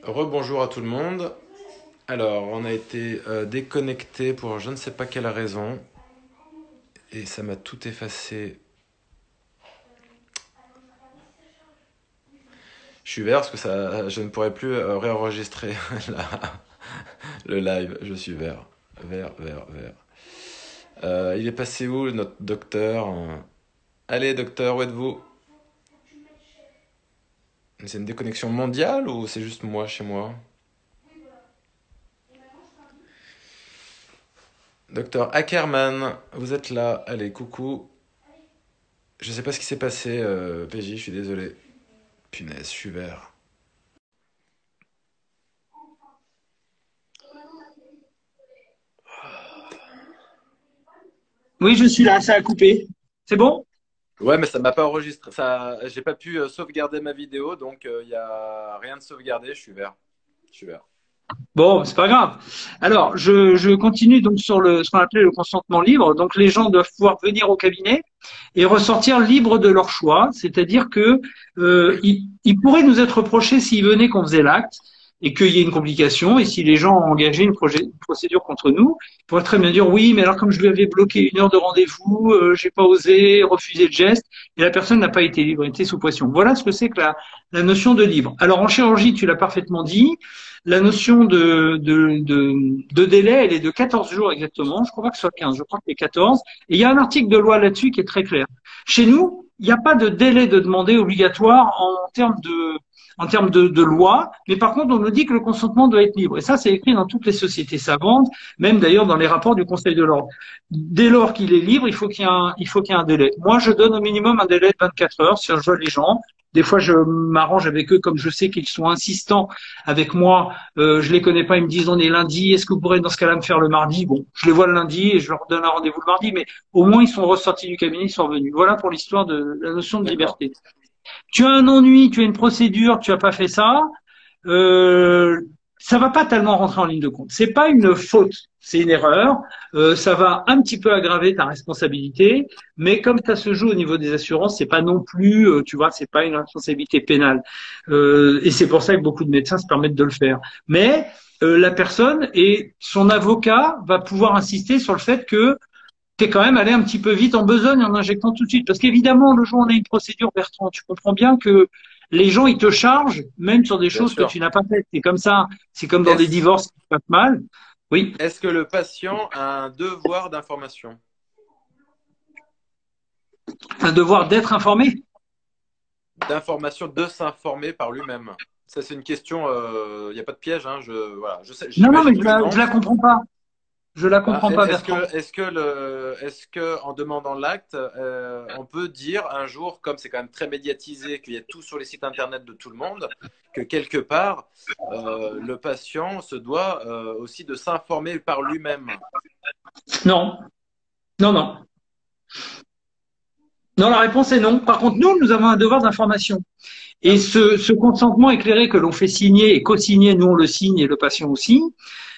Rebonjour à tout le monde. Alors, on a été déconnecté pour je ne sais pas quelle raison et ça m'a tout effacé. Je suis vert parce que je ne pourrais plus réenregistrer le live. Je suis vert. Vert, vert, vert. Il est passé où notre docteur? Allez, docteur, où êtes-vous? C'est une déconnexion mondiale ou c'est juste moi chez moi? Docteur Ackerman, vous êtes là. Allez, coucou. Je sais pas ce qui s'est passé, PJ, je suis désolé. Punaise, je suis vert. Oui, je suis là, ça a coupé. C'est bon? Ouais, mais ça m'a pas enregistré. J'ai pas pu sauvegarder ma vidéo, donc il y a rien de sauvegardé. Je suis vert. Je suis vert. Bon, c'est pas grave. Alors, je continue donc sur ce qu'on appelait le consentement libre. Donc, les gens doivent pouvoir venir au cabinet et ressortir libres de leur choix. C'est-à-dire que il pourrait nous être reproché s'ils venaient qu'on faisait l'acte et qu'il y ait une complication. Et si les gens ont engagé une procédure contre nous, ils pourraient très bien dire oui, mais alors comme je lui avais bloqué une heure de rendez-vous, j'ai pas osé refuser le geste et la personne n'a pas été libre, elle était sous pression. Voilà ce que c'est que la notion de libre. Alors en chirurgie, tu l'as parfaitement dit. La notion de délai, elle est de 14 jours exactement. Je crois pas que ce soit 15, je crois que c'est 14. Et il y a un article de loi là-dessus qui est très clair. Chez nous, il n'y a pas de délai de demander obligatoire en termes de loi, mais par contre, on nous dit que le consentement doit être libre. Et ça, c'est écrit dans toutes les sociétés savantes, même d'ailleurs dans les rapports du Conseil de l'ordre. Dès lors qu'il est libre, il faut qu'il y ait un délai. Moi, je donne au minimum un délai de 24 heures si je vois les gens. Des fois, je m'arrange avec eux comme je sais qu'ils sont insistants avec moi. Je les connais pas, ils me disent on est lundi, est-ce que vous pourrez dans ce cas-là me faire le mardi? Bon, je les vois le lundi et je leur donne un rendez-vous le mardi, mais au moins ils sont ressortis du cabinet, ils sont revenus. Voilà pour l'histoire de la notion de D'accord. liberté. Tu as un ennui, tu as une procédure, tu as pas fait ça, euh, ça va pas tellement rentrer en ligne de compte. C'est pas une faute, c'est une erreur. Ça va un petit peu aggraver ta responsabilité, mais comme ça se joue au niveau des assurances, c'est pas non plus, tu vois, c'est pas une responsabilité pénale. Et c'est pour ça que beaucoup de médecins se permettent de le faire. Mais la personne et son avocat va pouvoir insister sur le fait que t'es quand même allé un petit peu vite en besogne en injectant tout de suite. Parce qu'évidemment, le jour où on a une procédure, Bertrand, tu comprends bien que les gens, ils te chargent, même sur des Bien choses que sûr. tu n'as pas faites. C'est comme ça. C'est comme dans des Est-ce, divorces qui se passent mal. Oui. est-ce que le patient a un devoir d'information? Un devoir d'être informé. D'information de s'informer par lui-même? Ça, c'est une question. Il n'y a pas de piège, hein, voilà. Non, non, mais J'imagine que je non. la comprends pas. Je la Bah, comprends pas, Bertrand. est-ce que en demandant l'acte, on peut dire un jour, comme c'est quand même très médiatisé, qu'il y a tout sur les sites internet de tout le monde, que quelque part, le patient se doit aussi de s'informer par lui-même. Non, non, non. Non, la réponse est non. Par contre, nous avons un devoir d'information. Ah Et oui. ce consentement éclairé que l'on fait signer et co-signer, nous on le signe et le patient aussi,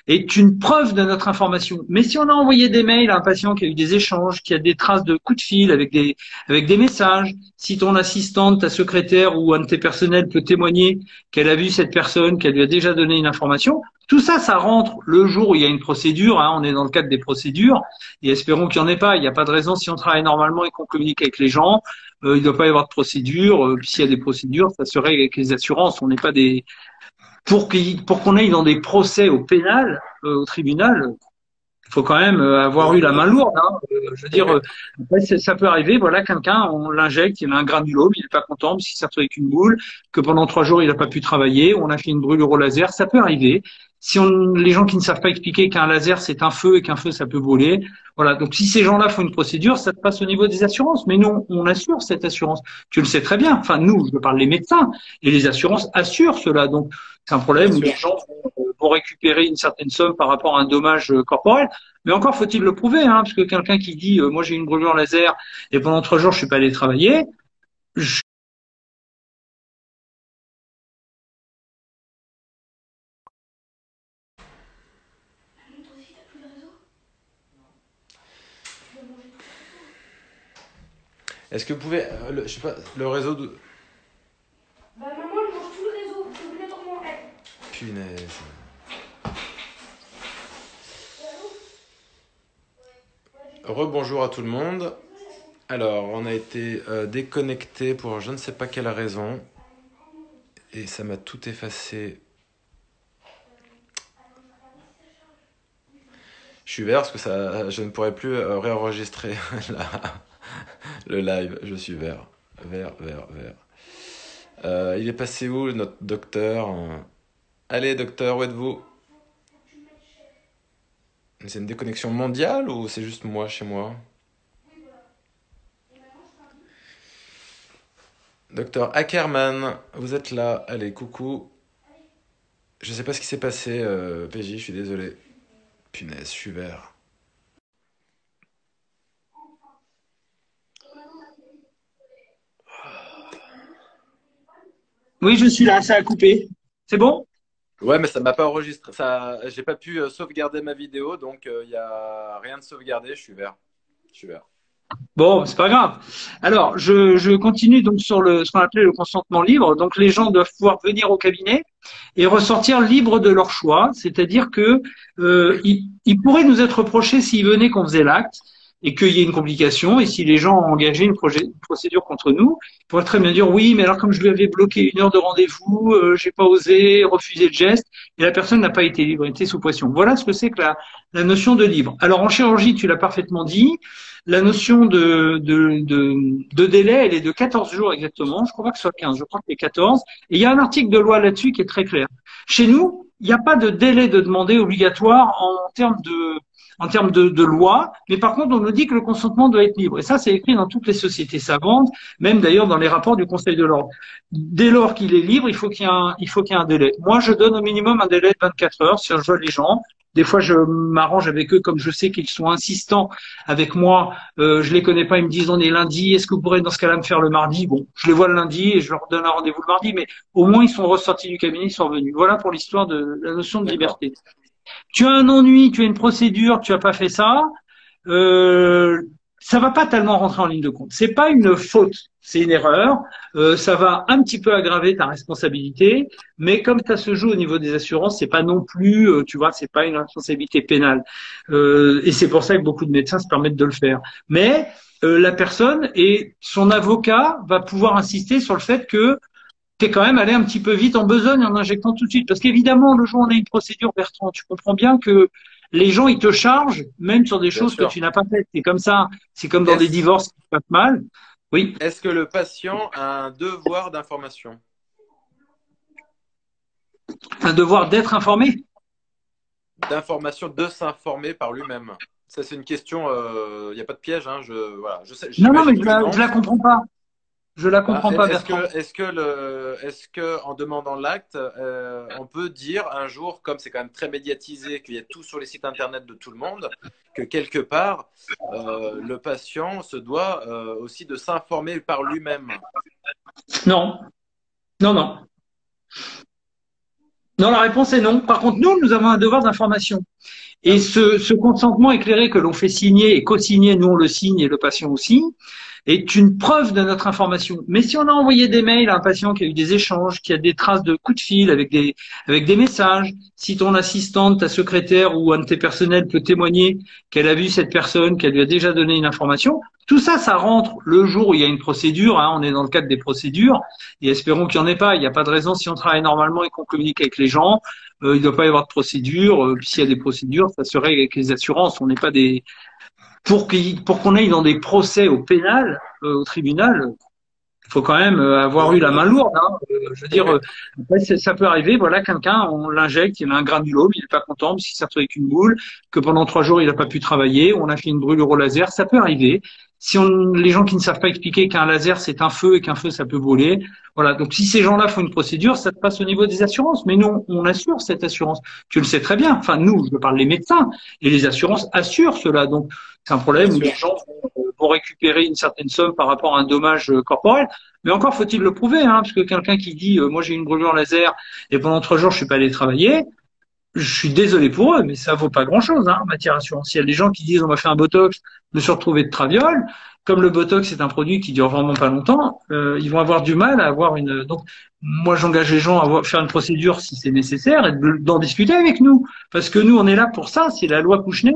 est une preuve de notre information. Mais si on a envoyé des mails à un patient qui a eu des échanges, qui a des traces de coups de fil avec des messages, si ton assistante, ta secrétaire ou un de tes personnels peut témoigner qu'elle a vu cette personne, qu'elle lui a déjà donné une information, tout ça, ça rentre le jour où il y a une procédure, hein, on est dans le cadre des procédures, et espérons qu'il n'y en ait pas. Il n'y a pas de raison, si on travaille normalement et qu'on communique avec les gens, il ne doit pas y avoir de procédure. S'il y a des procédures, ça serait avec les assurances. On n'est pas des pour qu'on aille dans des procès au pénal, au tribunal, il faut quand même avoir eu la main lourde. Hein. Je veux dire, après, ça peut arriver. Voilà, quelqu'un, on l'injecte, il a un granulome, il n'est pas content parce qu'il s'est retrouvé avec une boule, que pendant 3 jours il n'a pas pu travailler, on a fait une brûlure au laser, ça peut arriver. Si les gens qui ne savent pas expliquer qu'un laser c'est un feu et qu'un feu ça peut brûler, voilà. Donc si ces gens-là font une procédure, ça se passe au niveau des assurances. Mais nous, on assure cette assurance. Tu le sais très bien. Enfin, nous, je parle des médecins et les assurances assurent cela. Donc c'est un Bien problème où les sûr. gens vont récupérer une certaine somme par rapport à un dommage corporel. Mais encore faut-il le prouver, hein, parce que quelqu'un qui dit moi j'ai une brûlure laser et pendant 3 jours je suis pas allé travailler, je... Est-ce que vous pouvez, je sais pas, le réseau de... Bah maman elle mange tout le réseau, c'est obligatoirement elle. Punaise. Rebonjour à tout le monde. Alors, on a été déconnecté pour je ne sais pas quelle raison. Et ça m'a tout effacé. Je suis vert parce que je ne pourrais plus réenregistrer le live. Je suis vert. Vert. Il est passé où notre docteur? Allez, docteur, où êtes-vous? C'est une déconnexion mondiale ou c'est juste moi chez moi? Docteur Ackerman, vous êtes là. Allez, coucou. Je sais pas ce qui s'est passé, PJ, je suis désolé. Punaise, je suis vert. Oui, je suis là, ça a coupé. C'est bon? Ouais, mais ça m'a pas enregistré. J'ai pas pu sauvegarder ma vidéo, donc il y a rien de sauvegardé. Je suis vert. Je suis vert. Bon, c'est pas grave. Alors, je continue donc sur ce qu'on appelait le consentement libre. Donc, les gens doivent pouvoir venir au cabinet et ressortir libres de leur choix. C'est-à-dire que il pourrait nous être reproché s'ils venaient qu'on faisait l'acte et qu'il y ait une complication. Et si les gens ont engagé une procédure contre nous, ils pourraient très bien dire oui, mais alors comme je lui avais bloqué 1 heure de rendez-vous, j'ai pas osé refuser le geste et la personne n'a pas été libre, elle était sous pression. Voilà ce que c'est que la notion de libre. Alors en chirurgie, tu l'as parfaitement dit. La notion de délai, elle est de 14 jours exactement. Je crois pas que ce soit 15, je crois que c'est 14. Et il y a un article de loi là-dessus qui est très clair. Chez nous, il n'y a pas de délai de demander obligatoire en termes de loi, mais par contre, on nous dit que le consentement doit être libre. Et ça, c'est écrit dans toutes les sociétés savantes, même d'ailleurs dans les rapports du Conseil de l'ordre. Dès lors qu'il est libre, il faut qu'il y ait un délai. Moi, je donne au minimum un délai de 24 heures si je vois les gens. Des fois, je m'arrange avec eux, comme je sais qu'ils sont insistants avec moi. Je les connais pas, ils me disent on est lundi, est-ce que vous pourrez dans ce cas-là me faire le mardi? Bon, je les vois le lundi et je leur donne un rendez-vous le mardi, mais au moins ils sont ressortis du cabinet, ils sont revenus. Voilà pour l'histoire de la notion de liberté. Tu as un ennui, tu as une procédure, tu as pas fait ça, ça va pas tellement rentrer en ligne de compte. C'est pas une faute, c'est une erreur. Ça va un petit peu aggraver ta responsabilité, mais comme ça se joue au niveau des assurances, c'est pas non plus, tu vois, c'est pas une responsabilité pénale. Et c'est pour ça que beaucoup de médecins se permettent de le faire. Mais la personne et son avocat va pouvoir insister sur le fait que t'es quand même allé un petit peu vite en besogne en injectant tout de suite. Parce qu'évidemment, le jour où on a une procédure, Bertrand, tu comprends bien que les gens, ils te chargent, même sur des Bien choses que sûr. tu n'as pas faites. C'est comme ça. C'est comme dans des divorces qui se passent mal. Oui. Est-ce que le patient a un devoir d'information? Un devoir d'être informé. D'information, de s'informer par lui-même. Ça, c'est une question. Il n'y a pas de piège. Hein, voilà, je sais, Non, mais j'imagine que non. je la comprends pas. Je la comprends pas, Bertrand. Est-ce que en demandant l'acte, on peut dire un jour, comme c'est quand même très médiatisé, qu'il y a tout sur les sites internet de tout le monde, que quelque part, le patient se doit aussi de s'informer par lui-même? Non. Non. Non, la réponse est non. Par contre, nous avons un devoir d'information. Et ce consentement éclairé que l'on fait signer et co-signer, nous on le signe et le patient aussi, est une preuve de notre information. Mais si on a envoyé des mails à un patient qui a eu des échanges, qui a des traces de coups de fil avec des messages, si ton assistante, ta secrétaire ou un de tes personnels peut témoigner qu'elle a vu cette personne, qu'elle lui a déjà donné une information, tout ça, ça rentre le jour où il y a une procédure, hein, on est dans le cadre des procédures, et espérons qu'il n'y en ait pas. Il n'y a pas de raison, si on travaille normalement et qu'on communique avec les gens, il ne doit pas y avoir de procédure. S'il y a des procédures, ça serait avec les assurances. On n'est pas des pour qu'on aille dans des procès au pénal, au tribunal, il faut quand même avoir eu la main lourde. Hein. Je veux dire, après, ça peut arriver. Voilà, quelqu'un, on l'injecte, il a un granulome, il n'est pas content parce qu'il s'est retrouvé avec une boule, que pendant 3 jours il n'a pas pu travailler. On a fait une brûlure au laser, ça peut arriver. Si les gens qui ne savent pas expliquer qu'un laser c'est un feu et qu'un feu ça peut brûler, voilà. Donc si ces gens-là font une procédure, ça se passe au niveau des assurances. Mais nous, on assure cette assurance. Tu le sais très bien. Enfin, nous, je parle des médecins et les assurances assurent cela. Donc c'est un problème où les gens vont récupérer une certaine somme par rapport à un dommage corporel. Mais encore faut-il le prouver, hein, parce que quelqu'un qui dit moi j'ai une brûlure laser et pendant 3 jours je suis pas allé travailler, je suis désolé pour eux, mais ça vaut pas grand-chose en matière assurantielle. Les gens qui disent on m'a fait un Botox, je me suis retrouvé de traviole, comme le Botox est un produit qui dure vraiment pas longtemps, ils vont avoir du mal à avoir une. Donc moi j'engage les gens à faire une procédure si c'est nécessaire et d'en discuter avec nous, parce que nous on est là pour ça. C'est la loi Kouchner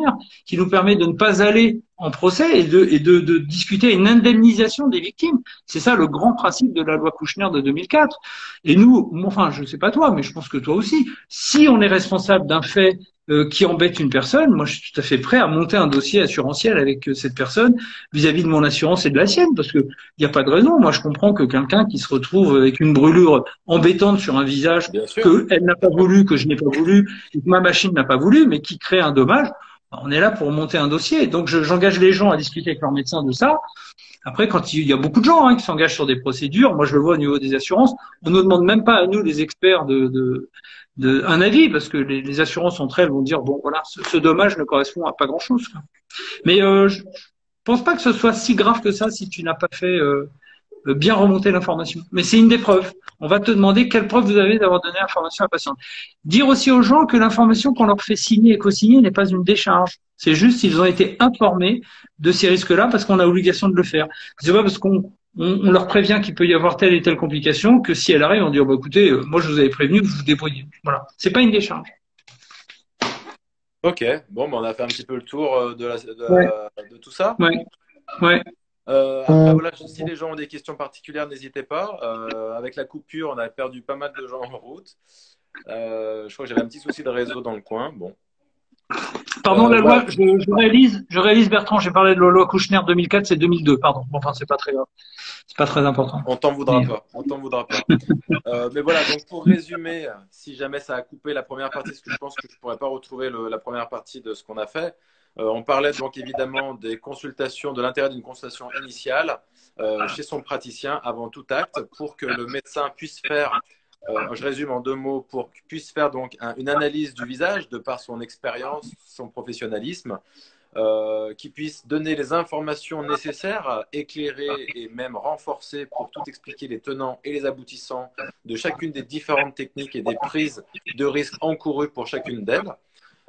qui nous permet de ne pas aller en procès et de discuter une indemnisation des victimes. C'est ça le grand principe de la loi Kouchner de 2004. Et nous, enfin je sais pas toi, mais je pense que toi aussi, si on est responsable d'un fait qui embête une personne, moi je suis tout à fait prêt à monter un dossier assurantiel avec cette personne vis-à-vis de mon assurance et de la sienne, parce que il n'y a pas de raison. Moi je comprends que quelqu'un qui se retrouve avec une brûlure embêtante sur un visage que elle n'a pas voulu, que je n'ai pas voulu, que ma machine n'a pas voulu, mais qui crée un dommage, on est là pour monter un dossier. Donc j'engage les gens à discuter avec leur médecin de ça. Après, quand il y a beaucoup de gens qui s'engagent sur des procédures, moi je le vois au niveau des assurances, on ne nous demande même pas à nous, les experts, un avis, parce que les assurances entre elles vont dire bon voilà, ce dommage ne correspond à pas grand-chose. Mais je pense pas que ce soit si grave que ça si tu n'as pas fait bien remonter l'information. Mais c'est une des preuves. On va te demander quelle preuve vous avez d'avoir donné l'information à la patiente. Dire aussi aux gens que l'information qu'on leur fait signer et co-signer n'est pas une décharge. C'est juste s'ils ont été informés de ces risques-là parce qu'on a obligation de le faire. C'est pas parce qu'on leur prévient qu'il peut y avoir telle et telle complication que si elle arrive, on dit oh, bah, écoutez, moi je vous avais prévenu, vous vous débrouillez. Voilà. C'est pas une décharge. Ok, bon, on a fait un petit peu le tour de tout ça. Ouais. Ouais. Après, voilà, si les gens ont des questions particulières, n'hésitez pas. Avec la coupure, on a perdu pas mal de gens en route. Je crois que j'avais un petit souci de réseau dans le coin. Bon. Pardon, la loi, Voilà. je réalise Bertrand, j'ai parlé de la loi Kouchner 2004, c'est 2002, pardon. Bon, enfin, c'est pas très grave. C'est pas très important. On t'en voudra pas. On t'en voudra pas. Mais voilà, donc pour résumer, si jamais ça a coupé la première partie, parce que je pense que je ne pourrais pas retrouver la première partie de ce qu'on a fait, on parlait donc évidemment des consultations, de l'intérêt d'une consultation initiale chez son praticien avant tout acte pour que le médecin puisse faire, je résume en 2 mots, pour qu'il puisse faire donc une analyse du visage de par son expérience, son professionnalisme, qui puisse donner les informations nécessaires, éclairer et même renforcer pour tout expliquer les tenants et les aboutissants de chacune des différentes techniques et des prises de risque encourues pour chacune d'elles.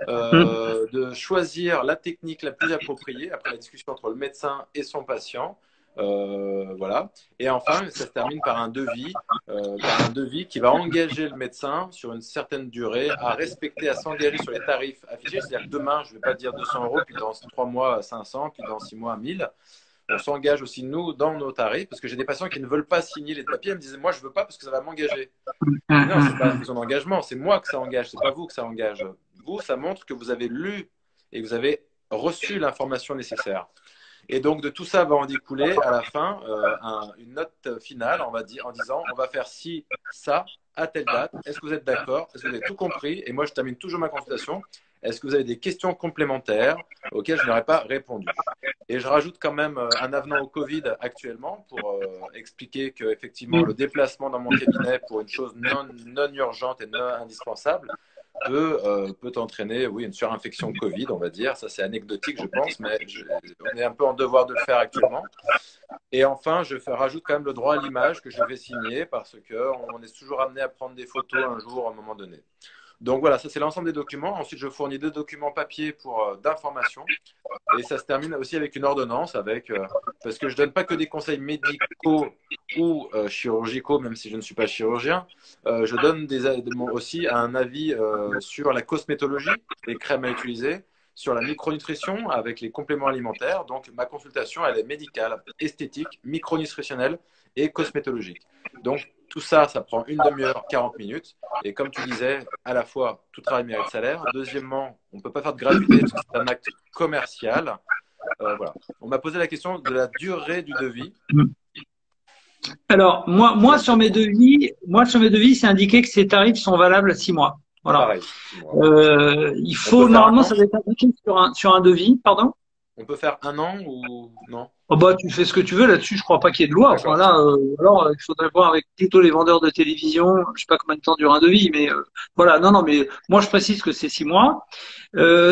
De choisir la technique la plus appropriée après la discussion entre le médecin et son patient. Voilà. Et enfin, ça se termine par un devis qui va engager le médecin sur une certaine durée à respecter, à s'engager sur les tarifs affichés. C'est-à-dire que demain, je ne vais pas dire 200 euros, puis dans 3 mois 500, puis dans 6 mois 1000. On s'engage aussi, nous, dans nos tarifs, parce que j'ai des patients qui ne veulent pas signer les papiers. Ils me disent, moi, je ne veux pas parce que ça va m'engager. Non, ce n'est pas son engagement, c'est moi que ça engage, ce n'est pas vous que ça engage. Vous, ça montre que vous avez lu et que vous avez reçu l'information nécessaire. Et donc, de tout ça va en découler à la fin une note finale, on va dire, en disant on va faire ci, ça, à telle date. Est-ce que vous êtes d'accord? Est-ce que vous avez tout compris? Et moi, je termine toujours ma consultation. Est-ce que vous avez des questions complémentaires auxquelles je n'aurais pas répondu? Et je rajoute quand même un avenant au Covid actuellement pour expliquer qu'effectivement, le déplacement dans mon cabinet pour une chose non urgente et non indispensable peut entraîner, oui, une surinfection Covid, on va dire. Ça, c'est anecdotique, je pense, mais on est un peu en devoir de le faire actuellement. Et enfin, je rajoute quand même le droit à l'image que je vais signer parce qu'on est toujours amené à prendre des photos un jour, à un moment donné. Donc voilà, ça c'est l'ensemble des documents. Ensuite, je fournis 2 documents papier d'information. Et ça se termine aussi avec une ordonnance, parce que je ne donne pas que des conseils médicaux ou chirurgicaux, même si je ne suis pas chirurgien. Je donne aussi un avis sur la cosmétologie, les crèmes à utiliser, sur la micronutrition avec les compléments alimentaires. Donc ma consultation, elle est médicale, esthétique, micronutritionnelle et cosmétologique. Donc tout ça, ça prend une demi-heure, 40 minutes. Et comme tu disais, à la fois, tout travail mérite salaire. Deuxièmement, on ne peut pas faire de gratuité parce que c'est un acte commercial. Voilà. On m'a posé la question de la durée du devis. Alors, moi sur mes devis, c'est indiqué que ces tarifs sont valables à 6 mois. Voilà. Pareil. Il faut, normalement, ça va être indiqué sur un devis, pardon? On peut faire 1 an ou non? Oh bah, tu fais ce que tu veux là-dessus, je crois pas qu'il y ait de loi. Enfin là, alors il faudrait voir avec plutôt les vendeurs de télévision, je sais pas combien de temps dure un devis, mais voilà, non, mais moi je précise que c'est 6 mois.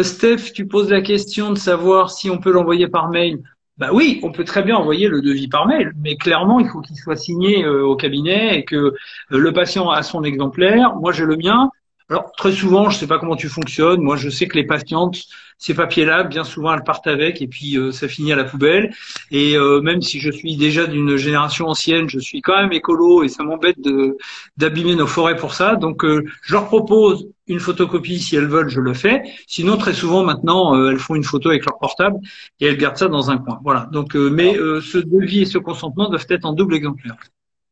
Steph, tu poses la question de savoir si on peut l'envoyer par mail. Bah oui, on peut très bien envoyer le devis par mail, mais clairement il faut qu'il soit signé au cabinet et que le patient a son exemplaire. Moi j'ai le mien. Alors, très souvent, je sais pas comment tu fonctionnes. Moi, je sais que les patientes, ces papiers-là, bien souvent, elles partent avec et puis ça finit à la poubelle. Et même si je suis déjà d'une génération ancienne, je suis quand même écolo et ça m'embête de d'abîmer nos forêts pour ça. Donc, je leur propose une photocopie si elles veulent, je le fais. Sinon, très souvent, maintenant, elles font une photo avec leur portable et elles gardent ça dans un coin. Voilà. Donc, mais Alors, ce devis et ce consentement doivent être en double exemplaire.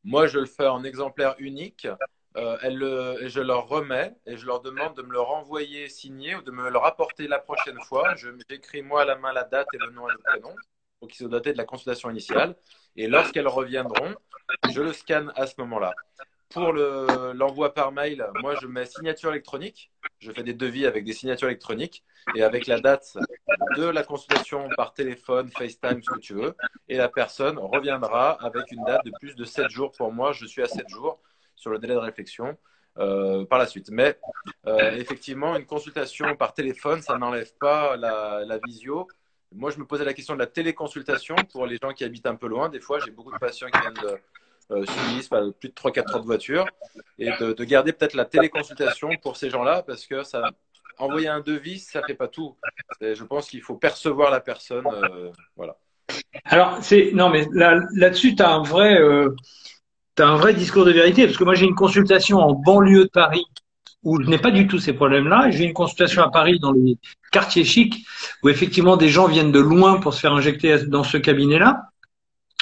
moi, je le fais en exemplaire unique. Et je leur remets et je leur demande de me le renvoyer signé ou de me le rapporter la prochaine fois. J'écris moi à la main la date et le nom et le prénom pour qu'ils soient datés de la consultation initiale. Et lorsqu'elles reviendront, je le scanne à ce moment-là. Pour l'envoi par mail, moi, je mets signature électronique. Je fais des devis avec des signatures électroniques et avec la date de la consultation par téléphone, FaceTime, ce que tu veux. Et la personne reviendra avec une date de plus de 7 jours pour moi. Je suis à 7 jours sur le délai de réflexion par la suite. Mais effectivement, une consultation par téléphone, ça n'enlève pas la visio. Moi, je me posais la question de la téléconsultation pour les gens qui habitent un peu loin. Des fois, j'ai beaucoup de patients qui viennent de Suisse, plus de 3-4 heures de voiture, et de garder peut-être la téléconsultation pour ces gens-là, parce que ça, envoyer un devis, ça fait pas tout. Je pense qu'il faut percevoir la personne. Voilà. Alors, non, mais là-dessus, t'as un vrai discours de vérité, parce que moi, j'ai une consultation en banlieue de Paris où je n'ai pas du tout ces problèmes-là. J'ai une consultation à Paris dans les quartiers chics où effectivement des gens viennent de loin pour se faire injecter dans ce cabinet-là,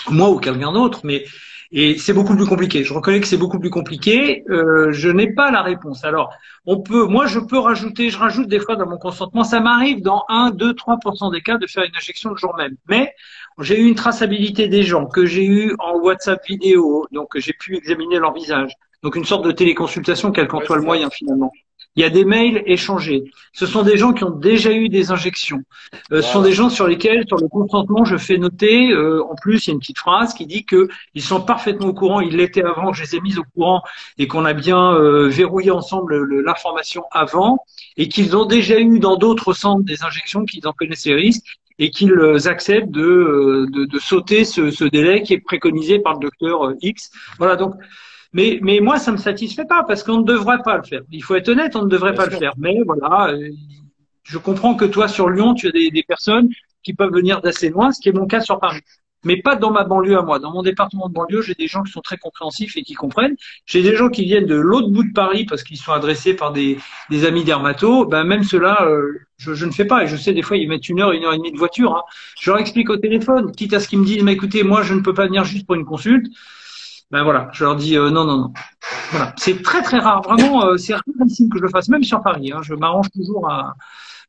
moi ou quelqu'un d'autre, mais et c'est beaucoup plus compliqué. Je reconnais que c'est beaucoup plus compliqué. Je n'ai pas la réponse. Alors, moi, je rajoute des fois dans mon consentement. Ça m'arrive dans 1, 2, 3% des cas de faire une injection le jour même. Mais j'ai eu une traçabilité des gens que j'ai eu en WhatsApp vidéo, donc j'ai pu examiner leur visage. Donc une sorte de téléconsultation, quel qu'en Ouais, soit c'est le ça. moyen finalement. Il y a des mails échangés. Ce sont des gens qui ont déjà eu des injections. Ce sont des Voilà. gens sur lesquels, sur le consentement, je fais noter. En plus, il y a une petite phrase qui dit que ils sont parfaitement au courant. Ils l'étaient avant, je les ai mis au courant et qu'on a bien verrouillé ensemble l'information avant et qu'ils ont déjà eu dans d'autres centres des injections, qu'ils en connaissent les risques et qu'ils acceptent de sauter ce délai qui est préconisé par le docteur X. Voilà, donc mais moi, ça me satisfait pas parce qu'on ne devrait pas le faire. Il faut être honnête, on ne devrait Bien pas le sûr. faire. Mais voilà, je comprends que toi, sur Lyon, tu as des personnes qui peuvent venir d'assez loin, ce qui est mon cas sur Paris. Mais pas dans ma banlieue à moi. Dans mon département de banlieue, j'ai des gens qui sont très compréhensifs et qui comprennent. J'ai des gens qui viennent de l'autre bout de Paris parce qu'ils sont adressés par des amis dermatos. Ben même ceux-là, je ne fais pas. Et je sais, des fois, ils mettent 1 heure et demie de voiture. Hein. Je leur explique au téléphone, quitte à ce qu'ils me disent, mais écoutez, moi, je ne peux pas venir juste pour une consulte. Ben voilà, je leur dis non, non, non. Voilà, c'est très très rare, vraiment, c'est rarissime que je le fasse, même sur Paris. Hein, je m'arrange toujours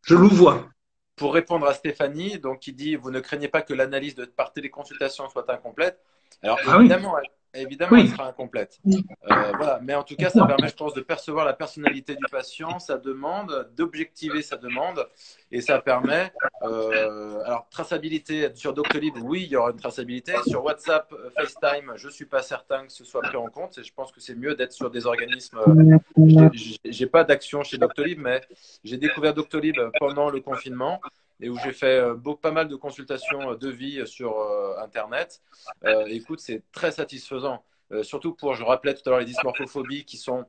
je louvoie. Pour répondre à Stéphanie, donc qui dit vous ne craignez pas que l'analyse par téléconsultation soit incomplète. Alors Ah oui, évidemment, elle oui. sera incomplète. Voilà, mais en tout cas, ça permet, je pense, de percevoir la personnalité du patient, sa demande, d'objectiver sa demande, et ça permet. Alors traçabilité sur Doctolib, oui, il y aura une traçabilité. Sur WhatsApp, FaceTime, je suis pas certain que ce soit pris en compte. Et je pense que c'est mieux d'être sur des organismes. J'ai pas d'action chez Doctolib, mais j'ai découvert Doctolib pendant le confinement et où j'ai fait pas mal de consultations de vie sur Internet. Écoute, c'est très satisfaisant. Surtout pour, je rappelais tout à l'heure, les dysmorphophobies qui sont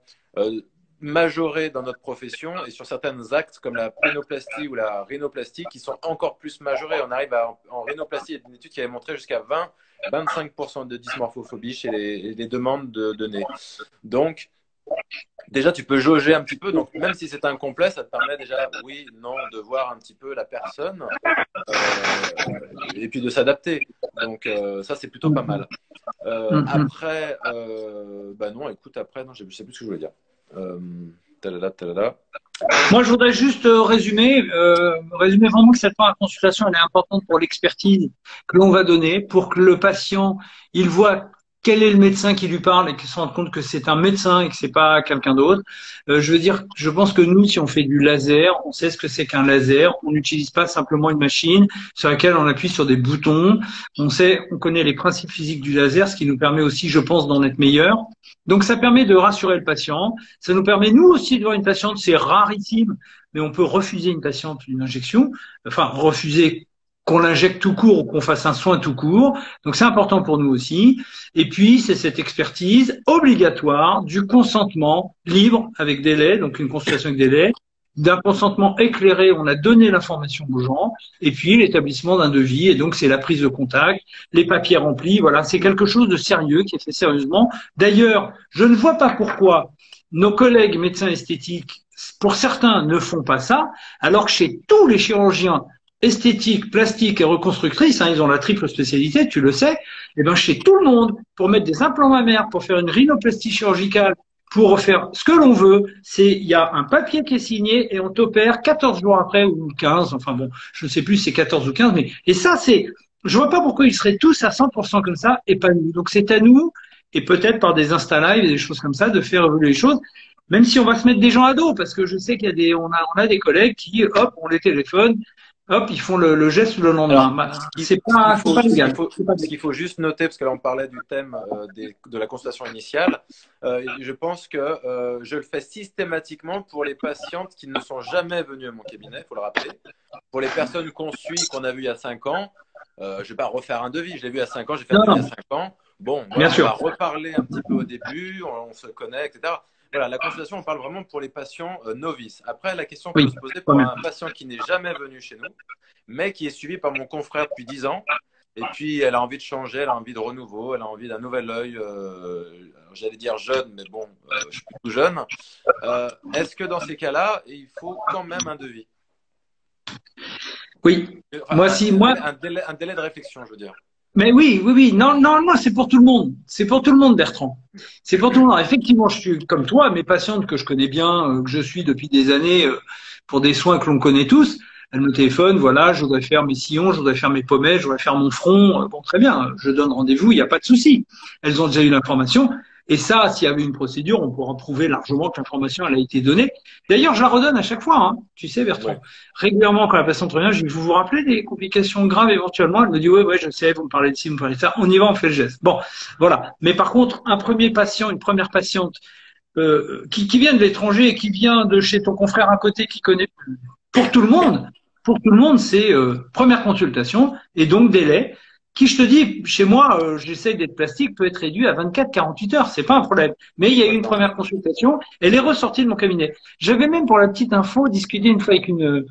majorées dans notre profession et sur certains actes comme la pénoplastie ou la rhinoplastie qui sont encore plus majorées. On arrive en rhinoplastie, il y a une étude qui avait montré jusqu'à 20-25% de dysmorphophobie chez les demandes de nez. Donc, déjà, tu peux jauger un petit peu. Donc, même si c'est incomplet, ça te permet déjà, oui, non, de voir un petit peu la personne et puis de s'adapter. Donc, ça, c'est plutôt pas mal. Après, bah non, écoute, après, non, je sais plus ce que je voulais dire. Talala, talala. Moi, je voudrais juste résumer vraiment que cette consultation, elle est importante pour l'expertise que l'on va donner, pour que le patient, il voit quel est le médecin qui lui parle et qu'il se rende compte que c'est un médecin et que c'est pas quelqu'un d'autre. Je veux dire, je pense que nous, si on fait du laser, on sait ce que c'est qu'un laser. On n'utilise pas simplement une machine sur laquelle on appuie sur des boutons. On connaît les principes physiques du laser, ce qui nous permet aussi, je pense, d'en être meilleur. Donc, ça permet de rassurer le patient. Ça nous permet, nous aussi, de voir une patiente. C'est rarissime, mais on peut refuser une patiente une injection. Enfin, refuser qu'on l'injecte tout court ou qu'on fasse un soin tout court. Donc c'est important pour nous aussi. Et puis c'est cette expertise obligatoire du consentement libre avec délai, donc une consultation avec délai, d'un consentement éclairé, on a donné l'information aux gens, et puis l'établissement d'un devis, et donc c'est la prise de contact, les papiers remplis, voilà, c'est quelque chose de sérieux qui est fait sérieusement. D'ailleurs, je ne vois pas pourquoi nos collègues médecins esthétiques, pour certains, ne font pas ça, alors que chez tous les chirurgiens esthétiques, plastiques et reconstructrices, hein, ils ont la triple spécialité, tu le sais, et ben chez tout le monde, pour mettre des implants mammaires, pour faire une rhinoplastie chirurgicale, pour faire ce que l'on veut, il y a un papier qui est signé et on t'opère 14 jours après ou 15, enfin bon, je ne sais plus si c'est 14 ou 15, mais, et ça je vois pas pourquoi ils seraient tous à 100% comme ça et pas nous. Donc c'est à nous, et peut-être par des Insta Live et des choses comme ça, de faire évoluer les choses, même si on va se mettre des gens à dos, parce que je sais qu'il y a on a des collègues qui, hop, on les téléphone, hop, ils font le geste le lendemain. Alors, C'est pas légal. Ce qu'il faut juste noter, parce que là on parlait du thème de la consultation initiale, je pense que je le fais systématiquement pour les patientes qui ne sont jamais venues à mon cabinet, il faut le rappeler. Pour les personnes qu'on suit, qu'on a vues il y a 5 ans, je ne vais pas refaire un devis. Je l'ai vu il y a 5 ans, j'ai fait un devis il y a 5 ans. Bon, voilà, on va reparler un petit peu au début, on se connaît, etc. Voilà, la consultation, on parle vraiment pour les patients novices. Après, la question peut se poser pour un patient qui n'est jamais venu chez nous, mais qui est suivi par mon confrère depuis 10 ans. Et puis, elle a envie de changer, elle a envie de renouveau, elle a envie d'un nouvel œil. J'allais dire jeune, mais bon, je suis plus tout jeune. Est-ce que dans ces cas-là, il faut quand même un devis? Oui. Enfin, un délai de réflexion, je veux dire. Mais oui. Non, c'est pour tout le monde. C'est pour tout le monde, Bertrand. C'est pour tout le monde. Effectivement, je suis comme toi, mes patientes que je connais bien, que je suis depuis des années pour des soins que l'on connaît tous. Elles me téléphonent, voilà, je voudrais faire mes sillons, je voudrais faire mes pommettes, je voudrais faire mon front. Bon, très bien, je donne rendez-vous, il n'y a pas de souci. Elles ont déjà eu l'information. Et ça, s'il y avait une procédure, on pourra prouver largement que l'information, elle a été donnée. D'ailleurs, je la redonne à chaque fois, hein. Tu sais, Bertrand. Ouais. Régulièrement, quand la patiente revient, je dis, vous vous rappelez des complications graves éventuellement? Elle me dit, ouais, je sais, vous me parlez de ci, vous me parlez de ça. On y va, on fait le geste. Bon, voilà. Mais par contre, un premier patient, une première patiente, qui vient de l'étranger et qui vient de chez ton confrère à côté qui connaît pour tout le monde, c'est première consultation et donc délai. Qui, je te dis, chez moi, j'essaye d'être plastique, peut être réduit à 24-48 heures, c'est pas un problème. Mais il y a eu une première consultation, elle est ressortie de mon cabinet. J'avais même, pour la petite info, discuté une fois avec une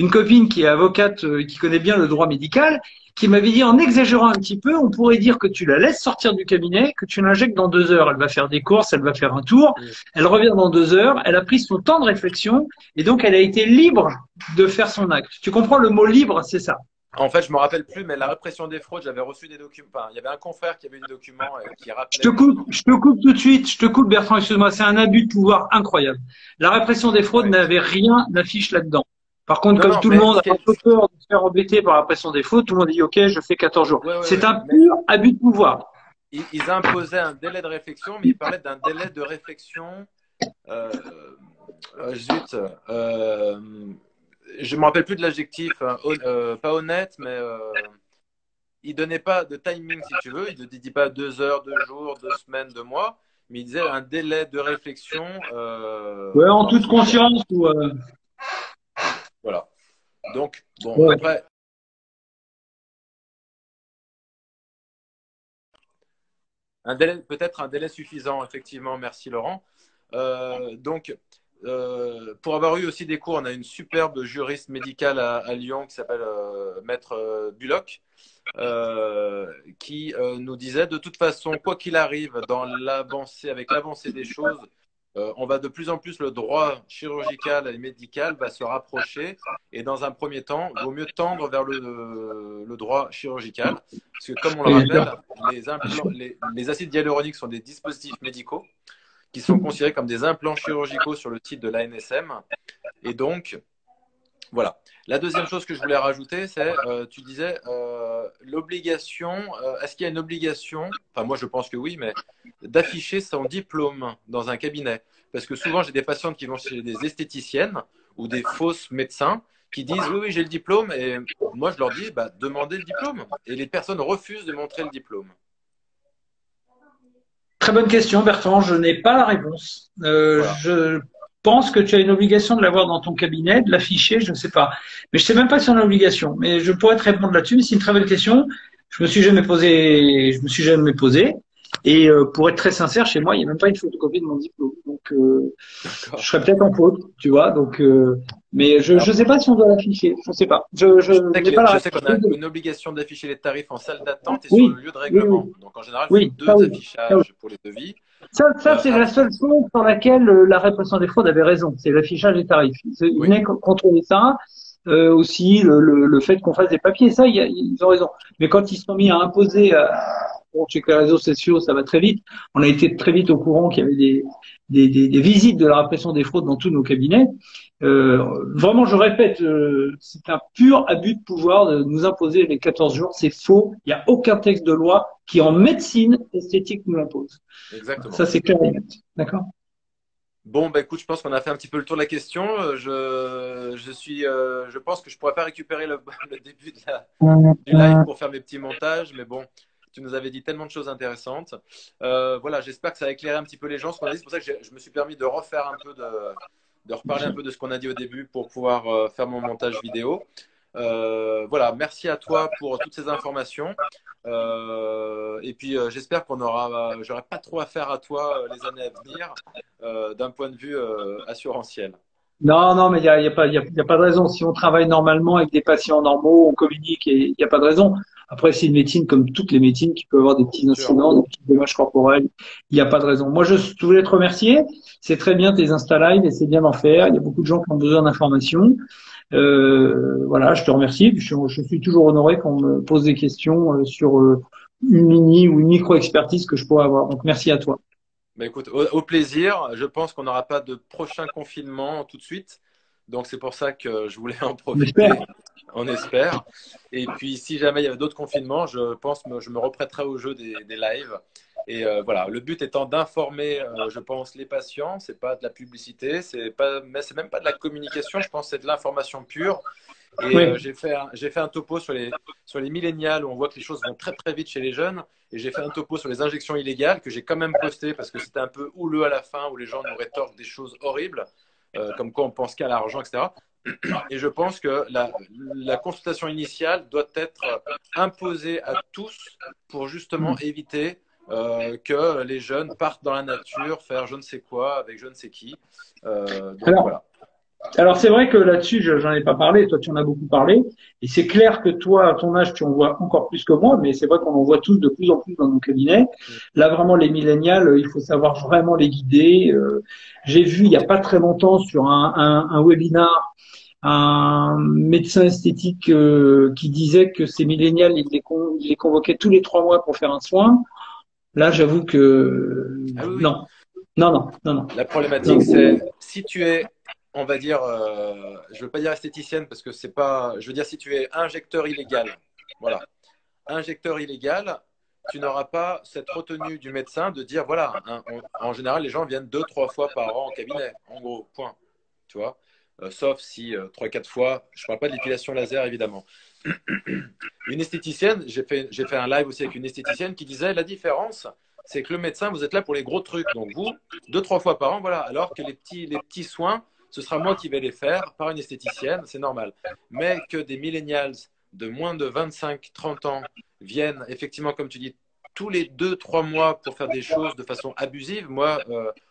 copine qui est avocate, qui connaît bien le droit médical, qui m'avait dit, en exagérant un petit peu, on pourrait dire que tu la laisses sortir du cabinet, que tu l'injectes dans 2 heures. Elle va faire des courses, elle va faire un tour, elle revient dans 2 heures, elle a pris son temps de réflexion, et donc elle a été libre de faire son acte. Tu comprends, le mot libre, c'est ça. En fait, je me rappelle plus, mais la répression des fraudes, j'avais reçu des documents. Enfin, il y avait un confrère qui avait eu des documents qui rappelait. Je te coupe tout de suite. Je te coupe, Bertrand, excuse-moi. C'est un abus de pouvoir incroyable. La répression des fraudes n'avait rien d'affiche là-dedans. Par contre, comme tout le monde a un peu peur de se faire embêter par la répression des fraudes, tout le monde dit, OK, je fais 14 jours. C'est un pur abus de pouvoir. Ils imposaient un délai de réflexion, mais ils parlaient d'un délai de réflexion. Je me rappelle plus de l'adjectif, pas honnête, mais il donnait pas de timing, si tu veux. Il ne dit pas 2 heures, 2 jours, 2 semaines, 2 mois, mais il disait un délai de réflexion. Ouais, en toute conscience. Voilà. Donc, bon, après. Peut-être un délai suffisant, effectivement. Merci, Laurent. Pour avoir eu aussi des cours, on a une superbe juriste médicale à Lyon qui s'appelle Maître Bullock, qui nous disait de toute façon, quoi qu'il arrive avec l'avancée des choses, on va de plus en plus, le droit chirurgical et médical va se rapprocher, et dans un premier temps, il vaut mieux tendre vers le droit chirurgical, parce que comme on le rappelle, les acides hyaluroniques sont des dispositifs médicaux qui sont considérés comme des implants chirurgicaux sur le site de l'ANSM. Et donc, voilà. La deuxième chose que je voulais rajouter, c'est, tu disais, l'obligation, est-ce qu'il y a une obligation, enfin moi je pense que oui, mais d'afficher son diplôme dans un cabinet? Parce que souvent j'ai des patientes qui vont chez des esthéticiennes ou des fausses médecins qui disent oui, j'ai le diplôme, et moi je leur dis, demandez le diplôme. Et les personnes refusent de montrer le diplôme. Très bonne question, Bertrand. Je n'ai pas la réponse. Voilà. pense que tu as une obligation de l'avoir dans ton cabinet, de l'afficher, je ne sais pas. Mais je sais même pas si on a l'obligation. Mais je pourrais te répondre là-dessus. Mais c'est une très belle question. Je me suis jamais posé. Et pour être très sincère, chez moi, il n'y a même pas une photocopie de mon diplôme. Donc, je D'accord. serais peut-être en faute, tu vois. Donc, mais je Alors, ne sais pas si on doit l'afficher. Je ne sais pas. Je n'ai pas la je sais réponse. qu'on a une obligation d'afficher les tarifs en salle d'attente et sur Oui, le lieu de oui, règlement. oui, Donc, en général, il faut oui, ça deux oui. Ça, oui. affichages pour les devis. Ça, c'est la Après, seule chose sur laquelle la répression des fraudes avait raison, c'est l'affichage des tarifs. Ils oui, venaient contrôler ça, aussi le fait qu'on fasse des papiers, ça, ils ont raison. Mais quand ils se sont mis à imposer, bon, chez les réseaux sociaux, ça va très vite. On a été très vite au courant qu'il y avait des visites de la répression des fraudes dans tous nos cabinets. Vraiment, je répète, c'est un pur abus de pouvoir de nous imposer les 14 jours. C'est faux. Il n'y a aucun texte de loi qui, en médecine esthétique, nous l'impose. exactement. Ça, c'est clair et net. D'accord? Bon, bah, écoute, je pense qu'on a fait un petit peu le tour de la question. Je pense que je pourrais pas récupérer le début du live pour faire mes petits montages, mais bon, tu nous avais dit tellement de choses intéressantes. Voilà, j'espère que ça a éclairé un petit peu les gens. Ce qu'on a dit, c'est pour ça que je me suis permis de refaire un peu de reparler un peu de ce qu'on a dit au début pour pouvoir faire mon montage vidéo. Voilà, merci à toi pour toutes ces informations. Et puis j'espère j'aurai pas trop affaire à toi les années à venir d'un point de vue assurantiel. Non, non, mais il y a pas de raison. Si on travaille normalement avec des patients normaux, on communique et il n'y a pas de raison. Après, c'est une médecine comme toutes les médecines qui peut avoir des petits Bien sûr. incidents, des petits dommages corporels. Il n'y a pas de raison. Moi, je voulais te remercier. C'est très bien tes Insta Live et c'est bien d'en faire. Il y a beaucoup de gens qui ont besoin d'informations. Voilà, je te remercie. Je suis toujours honoré qu'on me pose des questions sur une mini ou une micro-expertise que je pourrais avoir. Donc, merci à toi. Bah, écoute, au plaisir. Je pense qu'on n'aura pas de prochain confinement tout de suite. Donc c'est pour ça que je voulais en J'espère. profiter. On espère. Et puis si jamais il y avait d'autres confinements, je pense que je me reprêterai au jeu des lives. Et voilà, le but étant d'informer, je pense, les patients. C'est pas de la publicité, mais c'est même pas de la communication. Je pense que c'est de l'information pure. Et Oui. j'ai fait un topo sur les millénials où on voit que les choses vont très très vite chez les jeunes. Et j'ai fait un topo sur les injections illégales que j'ai quand même posté parce que c'était un peu houleux à la fin où les gens nous rétorquent des choses horribles, comme quoi on pense qu'à l'argent, etc. Et je pense que la consultation initiale doit être imposée à tous pour justement éviter que les jeunes partent dans la nature, faire je ne sais quoi avec je ne sais qui. Donc Alors, voilà. Alors c'est vrai que là-dessus, j'en ai pas parlé, toi tu en as beaucoup parlé, et c'est clair que toi, à ton âge, tu en vois encore plus que moi, mais c'est vrai qu'on en voit tous de plus en plus dans nos cabinets. Là, vraiment, les millénials, il faut savoir vraiment les guider. J'ai vu il y a pas très longtemps sur un webinar un médecin esthétique qui disait que ces millénials, il les convoquait tous les 3 mois pour faire un soin. Là, j'avoue que Ah oui, oui. non, non, non, non, non. La problématique, Non. c'est si tu es, on va dire, je veux pas dire esthéticienne parce que c'est pas, je veux dire si tu es injecteur illégal, voilà, injecteur illégal, tu n'auras pas cette retenue du médecin de dire, voilà, en général, les gens viennent 2, 3 fois par an au cabinet, en gros, point, tu vois. Sauf si 3, 4 fois, je parle pas de l'épilation laser évidemment. Une esthéticienne, j'ai fait un live aussi avec une esthéticienne qui disait la différence, c'est que le médecin, vous êtes là pour les gros trucs. Donc vous, 2, 3 fois par an, voilà. Alors que les petits soins, ce sera moi qui vais les faire par une esthéticienne, c'est normal. Mais que des millennials de moins de 25, 30 ans viennent, effectivement, comme tu dis, tous les 2, 3 mois pour faire des choses de façon abusive. Moi,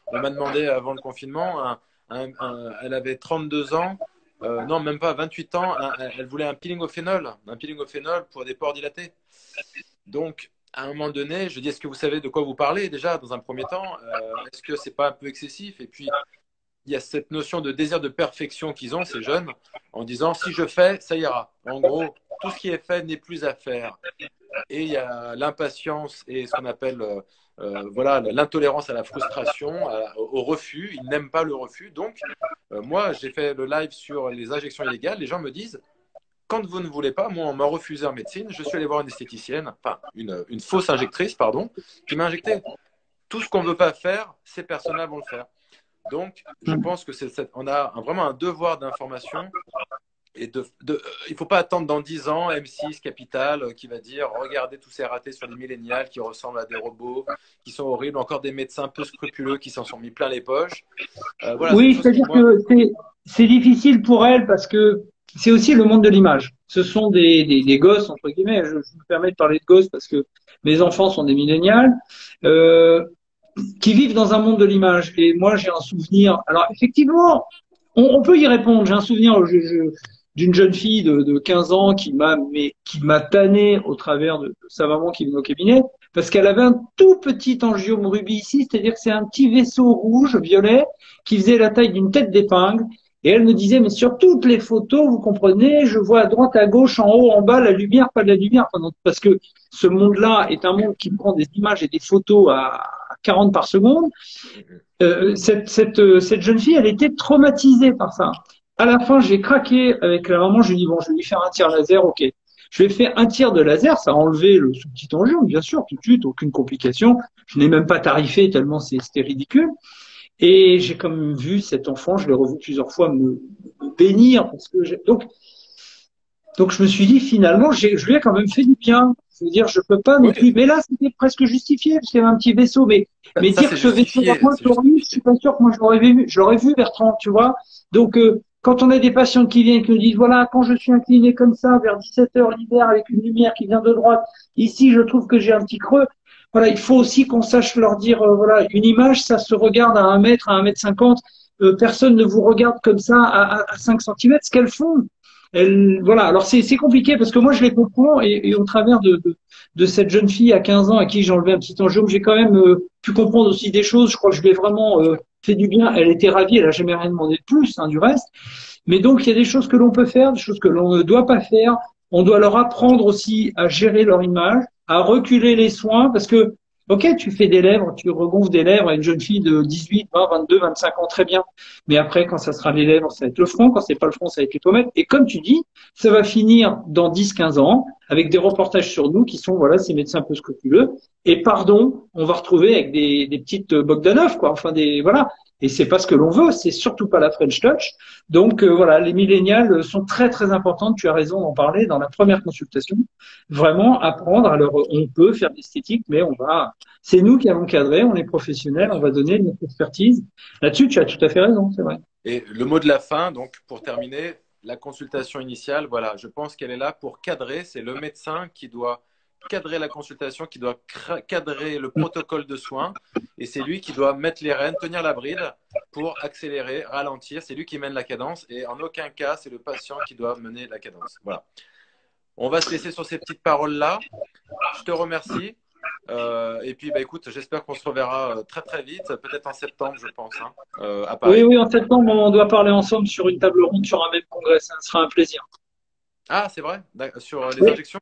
on m'a demandé avant le confinement, elle avait 32 ans, non, même pas 28 ans, elle voulait un peeling au phénol pour des pores dilatés. Donc, à un moment donné, je dis, est-ce que vous savez de quoi vous parlez déjà dans un premier temps? Est-ce que c'est pas un peu excessif? Et puis, il y a cette notion de désir de perfection qu'ils ont, ces jeunes, en disant, si je fais, ça ira. En gros, tout ce qui est fait n'est plus à faire. Et il y a l'impatience et ce qu'on appelle voilà, l'intolérance à la frustration, au refus. Ils n'aiment pas le refus. Donc, moi, j'ai fait le live sur les injections illégales. Les gens me disent, quand vous ne voulez pas, moi, on m'a refusé en médecine. Je suis allé voir une esthéticienne, enfin, une fausse injectrice, pardon, qui m'a injecté. Tout ce qu'on ne veut pas faire, ces personnes-là vont le faire. Donc, je pense que on a vraiment un devoir d'information il ne faut pas attendre dans 10 ans M6 Capital qui va dire regardez tous ces ratés sur les millénials qui ressemblent à des robots, qui sont horribles, encore des médecins peu scrupuleux qui s'en sont mis plein les poches. Voilà, c'est des Oui, choses qui, c'est-à-dire moi, que c'est difficile pour elle parce que c'est aussi le monde de l'image. Ce sont des gosses, entre guillemets, je me permets de parler de gosses parce que mes enfants sont des millénials, euh, qui vivent dans un monde de l'image. Et moi, j'ai un souvenir. Alors, effectivement, on peut y répondre. J'ai un souvenir d'une jeune fille de 15 ans qui m'a tanné au travers de sa maman qui venait au cabinet parce qu'elle avait un tout petit angiome rubis ici, c'est-à-dire que c'est un petit vaisseau rouge, violet, qui faisait la taille d'une tête d'épingle. Et elle me disait, mais sur toutes les photos, vous comprenez, je vois à droite, à gauche, en haut, en bas, la lumière, pas de la lumière. Enfin, parce que ce monde-là est un monde qui prend des images et des photos à 40 par seconde. Cette jeune fille, elle était traumatisée par ça. À la fin, j'ai craqué avec la maman. Je lui ai dit, bon, je vais lui faire un tir laser, ok. Je lui ai fait un tir de laser, ça a enlevé le sous-petit angiome, bien sûr, tout de suite, aucune complication. Je n'ai même pas tarifé tellement c'était ridicule. Et j'ai quand même vu cet enfant, je l'ai revu plusieurs fois me bénir parce que donc je me suis dit finalement, je lui ai quand même fait du bien. Je veux dire, je peux pas non oui, plus. Mais là, c'était presque justifié parce qu'il y avait un petit vaisseau. Mais ça dire c'est que ce vaisseau-là, justifié, moi, c'est je l'aurais eu, je suis justifié. pas sûr que moi je l'aurais vu, Bertrand, tu vois. Donc, quand on a des patients qui viennent et qui nous disent, voilà, quand je suis incliné comme ça vers 17 heures l'hiver avec une lumière qui vient de droite, ici, je trouve que j'ai un petit creux. Voilà, il faut aussi qu'on sache leur dire, voilà, une image, ça se regarde à 1 mètre, à 1,50 m. Personne ne vous regarde comme ça à 5 cm. Ce qu'elles font, voilà. Alors c'est compliqué parce que moi je les comprends et au travers de cette jeune fille à 15 ans à qui j'ai enlevé un petit angiome, j'ai quand même pu comprendre aussi des choses. Je crois que je lui ai vraiment fait du bien. Elle était ravie, elle a jamais rien demandé de plus, hein, du reste. Mais donc il y a des choses que l'on peut faire, des choses que l'on ne doit pas faire. On doit leur apprendre aussi à gérer leur image, à reculer les soins parce que ok, tu fais des lèvres, tu regonfles des lèvres à une jeune fille de 18, 20, 22, 25 ans, très bien. Mais après, quand ça sera les lèvres, ça va être le front. Quand c'est pas le front, ça va être les pommettes. Et comme tu dis, ça va finir dans 10, 15 ans avec des reportages sur nous qui sont, voilà, ces médecins un peu scrupuleux. Et pardon, on va retrouver avec des petites Bogdanov, quoi. Enfin, voilà. Et c'est pas ce que l'on veut. C'est surtout pas la French Touch. Donc, voilà, les millénials sont très, très importantes. Tu as raison d'en parler dans la première consultation. Vraiment apprendre. Alors, on peut faire de l'esthétique, mais c'est nous qui allons cadrer. On est professionnels. Bien On sûr. va donner notre expertise. Là-dessus, tu as tout à fait raison. C'est vrai. Et le mot de la fin, donc pour terminer, la consultation initiale, voilà, je pense qu'elle est là pour cadrer. C'est le médecin qui doit cadrer la consultation, qui doit cadrer le protocole de soins, et c'est lui qui doit mettre les rênes, tenir la bride pour accélérer, ralentir. C'est lui qui mène la cadence, et en aucun cas, c'est le patient qui doit mener la cadence. Voilà. On va se laisser sur ces petites paroles-là. Je te remercie. Et puis, bah, écoute, j'espère qu'on se reverra très très vite, peut-être en septembre, je pense, hein, à Oui, Paris. oui, en septembre, on doit parler ensemble sur une table ronde, sur un même congrès. Ça sera un plaisir. Ah, c'est vrai? Sur les Oui. injections?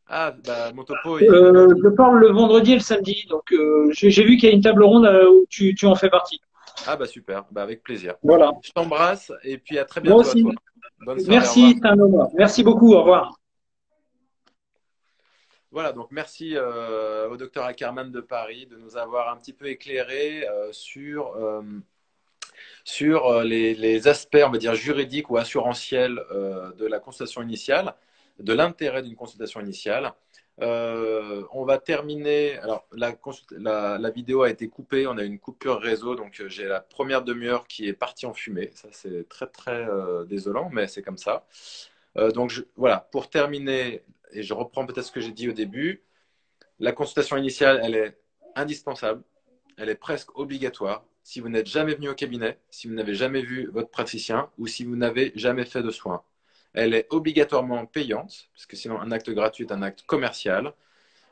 Ah, bah, mon topo, il... Je parle le vendredi et le samedi. Donc, j'ai vu qu'il y a une table ronde où tu en fais partie. Ah, bah, super. Bah, avec plaisir. Voilà. Je t'embrasse et puis à très Moi bientôt à aussi. toi. Bonne soirée, au Merci, revoir. c'est un honneur. Merci beaucoup. Au revoir. Voilà, donc merci au docteur Ackermann de Paris de nous avoir un petit peu éclairé sur les aspects, on va dire, juridiques ou assurantiels de la consultation initiale, de l'intérêt d'une consultation initiale. On va terminer. Alors, la vidéo a été coupée. On a eu une coupure réseau. Donc, j'ai la première demi-heure qui est partie en fumée. Ça, c'est très, très désolant, mais c'est comme ça. Donc, voilà. Pour terminer, et je reprends peut-être ce que j'ai dit au début, la consultation initiale, elle est indispensable. Elle est presque obligatoire. Si vous n'êtes jamais venu au cabinet, si vous n'avez jamais vu votre praticien ou si vous n'avez jamais fait de soins. Elle est obligatoirement payante, parce que sinon un acte gratuit est un acte commercial.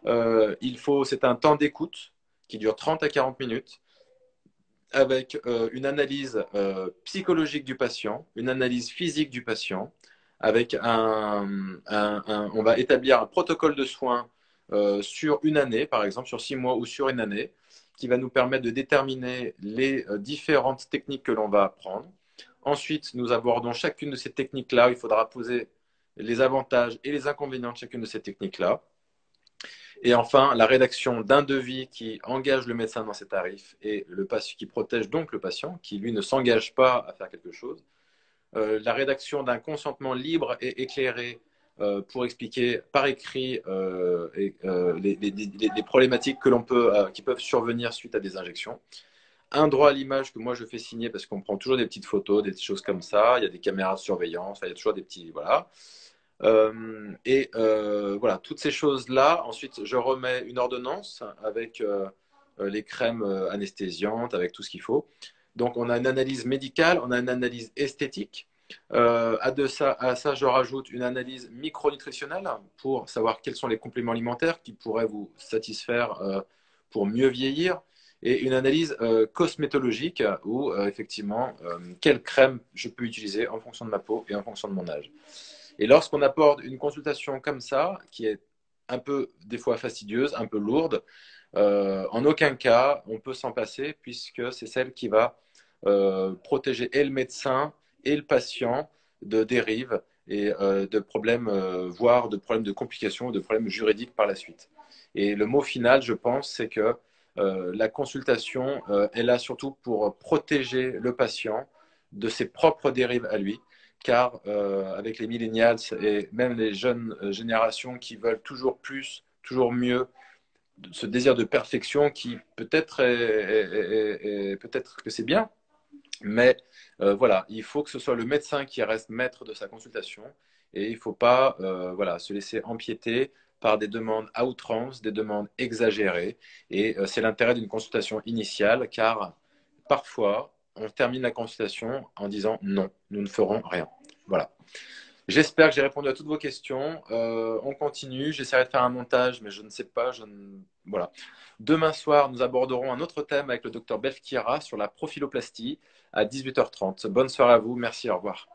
C'est un temps d'écoute qui dure 30 à 40 minutes avec une analyse psychologique du patient, une analyse physique du patient, avec on va établir un protocole de soins sur une année, par exemple, sur 6 mois ou sur une année, qui va nous permettre de déterminer les différentes techniques que l'on va apprendre. Ensuite, nous abordons chacune de ces techniques-là. Il faudra poser les avantages et les inconvénients de chacune de ces techniques-là. Et enfin, la rédaction d'un devis qui engage le médecin dans ses tarifs et le patient, qui protège donc le patient, qui lui ne s'engage pas à faire quelque chose. la rédaction d'un consentement libre et éclairé pour expliquer par écrit les problématiques qui peuvent survenir suite à des injections. Un droit à l'image que moi je fais signer parce qu'on prend toujours des petites photos, des choses comme ça. Il y a des caméras de surveillance, il y a toujours des petits. Voilà. Voilà, toutes ces choses-là. Ensuite, je remets une ordonnance avec les crèmes anesthésiantes, avec tout ce qu'il faut. Donc, on a une analyse médicale, on a une analyse esthétique. À ça, je rajoute une analyse micronutritionnelle pour savoir quels sont les compléments alimentaires qui pourraient vous satisfaire pour mieux vieillir. Et une analyse cosmétologique où, effectivement, quelle crème je peux utiliser en fonction de ma peau et en fonction de mon âge. Et lorsqu'on apporte une consultation comme ça, qui est un peu, des fois, fastidieuse, un peu lourde, en aucun cas, on peut s'en passer puisque c'est celle qui va protéger et le médecin et le patient de dérives et de problèmes, voire de problèmes de complications, de problèmes juridiques par la suite. Et le mot final, je pense, c'est que la consultation est là surtout pour protéger le patient de ses propres dérives à lui, car avec les millennials et même les jeunes générations qui veulent toujours plus, toujours mieux, ce désir de perfection qui peut-être peut-être que c'est bien, mais voilà, il faut que ce soit le médecin qui reste maître de sa consultation et il ne faut pas voilà, se laisser empiéter par des demandes à outrance, des demandes exagérées. Et c'est l'intérêt d'une consultation initiale, car parfois, on termine la consultation en disant non, nous ne ferons rien. Voilà. J'espère que j'ai répondu à toutes vos questions. On continue. J'essaierai de faire un montage, mais je ne sais pas. Voilà. Demain soir, nous aborderons un autre thème avec le docteur Belkira sur la profiloplastie à 18h30. Bonne soirée à vous. Merci. Au revoir.